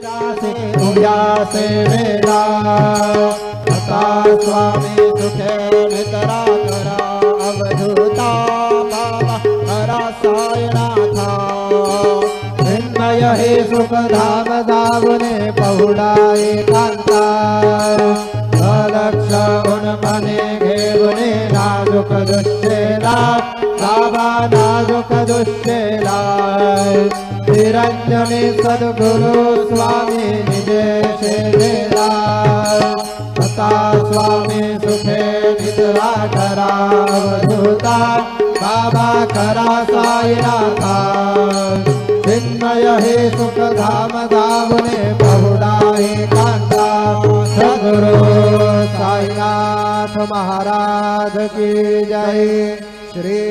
उद्यासे वेला आता स्वामी सुखे नितरा करा अवधूता बाबा करा सायनाथा विन्मय हे सुख धाम धावने पहुडा एकांता अलक्ष उन मने घेवने नाजुक दुश्चेला बाबा नाजुक दुश्चेला निरंजने सद्गुरु स्वामी निजे शेला तथा स्वामी सुखे निद्रा करा अवधूता बाबा करा साईनाथा विन्मय हे सुख धाम धावने बहुडा एकांता सद्गुरु साईनाथ महाराज की जय श्री